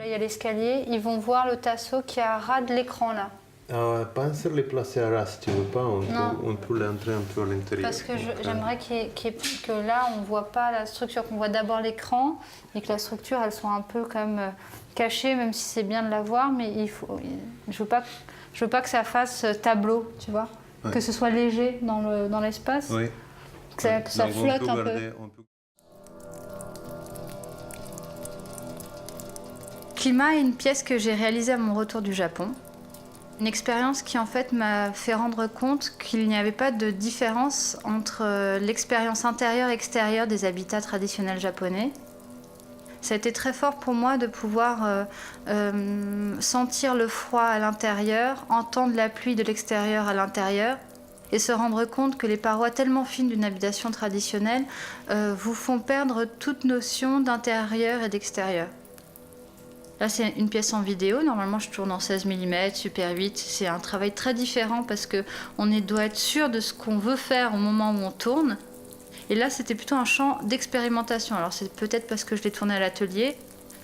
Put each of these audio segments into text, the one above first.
il y a l'escalier, ils vont voir le tasseau qui est à ras de l'écran là. Pense les placer à ras, si tu veux pas, on peut l'entrer un peu à l'intérieur. Parce que j'aimerais que là, on ne voit pas la structure, qu'on voit d'abord l'écran et que la structure, elle soit un peu comme cachée, même si c'est bien de la voir, mais je veux pas que ça fasse tableau, tu vois, ouais. Que ce soit léger dans l'espace, oui. Que ça flotte un peu. Climat est une pièce que j'ai réalisée à mon retour du Japon. Une expérience qui en fait m'a fait rendre compte qu'il n'y avait pas de différence entre l'expérience intérieure et extérieure des habitats traditionnels japonais. Ça a été très fort pour moi de pouvoir sentir le froid à l'intérieur, entendre la pluie de l'extérieur à l'intérieur et se rendre compte que les parois tellement fines d'une habitation traditionnelle vous font perdre toute notion d'intérieur et d'extérieur. Là, c'est une pièce en vidéo. Normalement, je tourne en 16 mm, Super 8. C'est un travail très différent parce qu'on doit être sûr de ce qu'on veut faire au moment où on tourne. Et là, c'était plutôt un champ d'expérimentation. Alors, c'est peut-être parce que je l'ai tourné à l'atelier.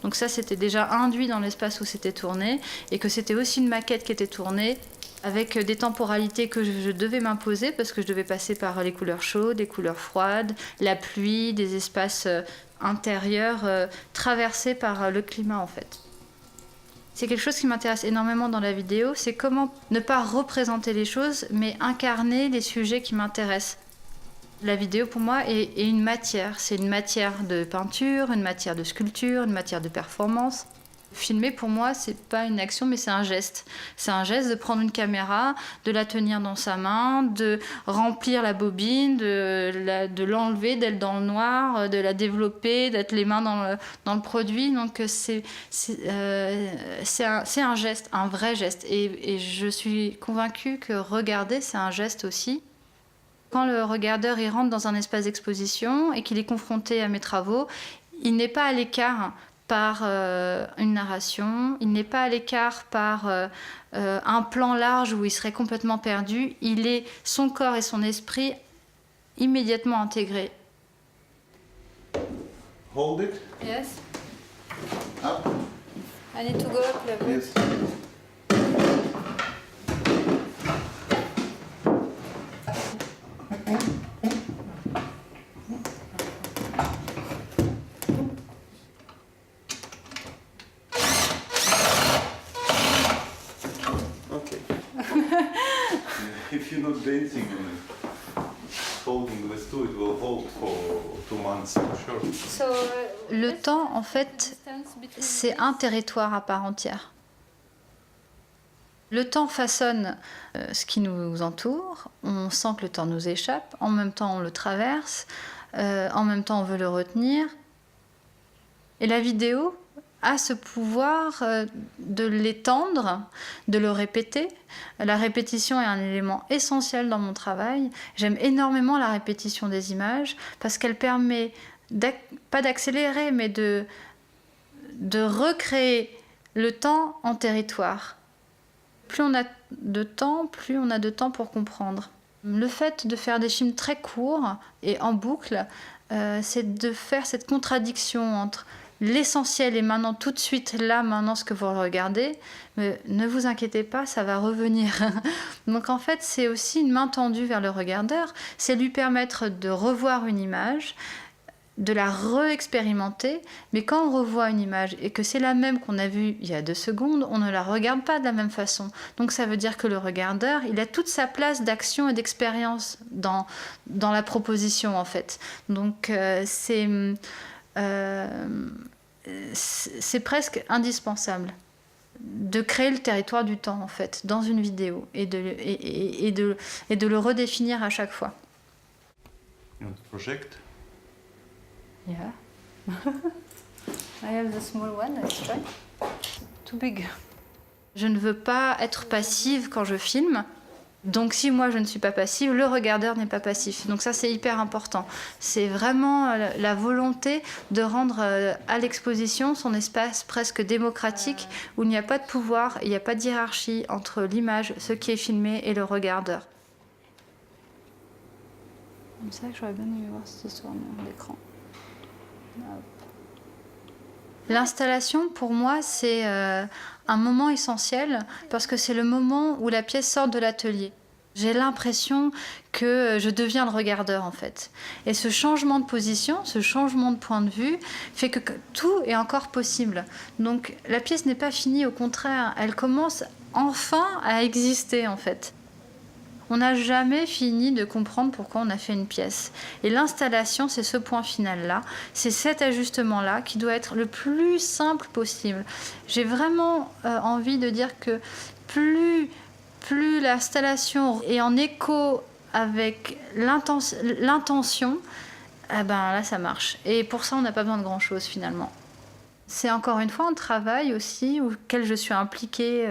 Donc ça, c'était déjà induit dans l'espace où c'était tourné et que c'était aussi une maquette qui était tournée avec des temporalités que je devais m'imposer parce que je devais passer par les couleurs chaudes, les couleurs froides, la pluie, des espaces intérieurs traversés par le climat, en fait. C'est quelque chose qui m'intéresse énormément dans la vidéo, c'est comment ne pas représenter les choses, mais incarner les sujets qui m'intéressent. La vidéo, pour moi, est une matière. C'est une matière de peinture, une matière de sculpture, une matière de performance. Filmer, pour moi, c'est pas une action, mais c'est un geste. C'est un geste de prendre une caméra, de la tenir dans sa main, de remplir la bobine, de l'enlever, d'être dans le noir, de la développer, d'être les mains dans le produit. Donc c'est un geste, un vrai geste. Et je suis convaincue que regarder, c'est un geste aussi. Quand le regardeur il rentre dans un espace d'exposition et qu'il est confronté à mes travaux, il n'est pas à l'écart par une narration, il n'est pas à l'écart par un plan large où il serait complètement perdu, il est son corps et son esprit immédiatement intégrés. Hold it. Yes. Up. I need to go up level. Yes. If you're not dancing and holding the stool, it will hold for 2 months for sure. Le temps, en fait, c'est un territoire à part entière. Le temps façonne ce qui nous entoure, on sent que le temps nous échappe, en même temps on le traverse, en même temps on veut le retenir. Et la vidéo a ce pouvoir de l'étendre, de le répéter. La répétition est un élément essentiel dans mon travail. J'aime énormément la répétition des images parce qu'elle permet, pas d'accélérer, mais de recréer le temps en territoire. Plus on a de temps, plus on a de temps pour comprendre. Le fait de faire des films très courts et en boucle, c'est de faire cette contradiction entre l'essentiel est maintenant, tout de suite, là, maintenant, ce que vous regardez, mais ne vous inquiétez pas, ça va revenir. Donc en fait, c'est aussi une main tendue vers le regardeur, c'est lui permettre de revoir une image, de la re-expérimenter, mais quand on revoit une image et que c'est la même qu'on a vue il y a 2 secondes, on ne la regarde pas de la même façon. Donc ça veut dire que le regardeur, il a toute sa place d'action et d'expérience dans la proposition, en fait. Donc c'est presque indispensable de créer le territoire du temps, en fait, dans une vidéo et de le redéfinir à chaque fois. You want to project? Yeah. I have the small one, let's try. Too big. Je ne veux pas être passive quand je filme. Donc si moi je ne suis pas passive, le regardeur n'est pas passif. Donc ça c'est hyper important. C'est vraiment la volonté de rendre à l'exposition son espace presque démocratique où il n'y a pas de pouvoir, il n'y a pas de hiérarchie entre l'image, ce qui est filmé et le regardeur. C'est vrai que j'aurais bien aimé voir cette histoire à l'écran. L'installation, pour moi, c'est un moment essentiel parce que c'est le moment où la pièce sort de l'atelier. J'ai l'impression que je deviens le regardeur en fait. Et ce changement de position, ce changement de point de vue fait que tout est encore possible. Donc la pièce n'est pas finie, au contraire, elle commence enfin à exister en fait. On n'a jamais fini de comprendre pourquoi on a fait une pièce. Et l'installation, c'est ce point final-là, c'est cet ajustement-là qui doit être le plus simple possible. J'ai vraiment envie de dire que plus l'installation est en écho avec l'intention, eh ben là ça marche. Et pour ça, on n'a pas besoin de grand-chose finalement. C'est encore une fois un travail aussi auquel je suis impliquée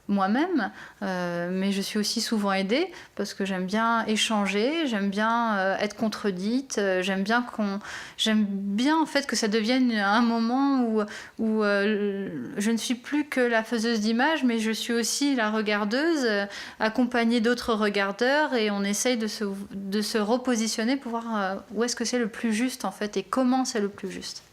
moi-même, mais je suis aussi souvent aidée parce que j'aime bien échanger, j'aime bien être contredite, j'aime bien en fait que ça devienne un moment où je ne suis plus que la faiseuse d'images, mais je suis aussi la regardeuse, accompagnée d'autres regardeurs, et on essaye de se repositionner pour voir où est-ce que c'est le plus juste en fait et comment c'est le plus juste.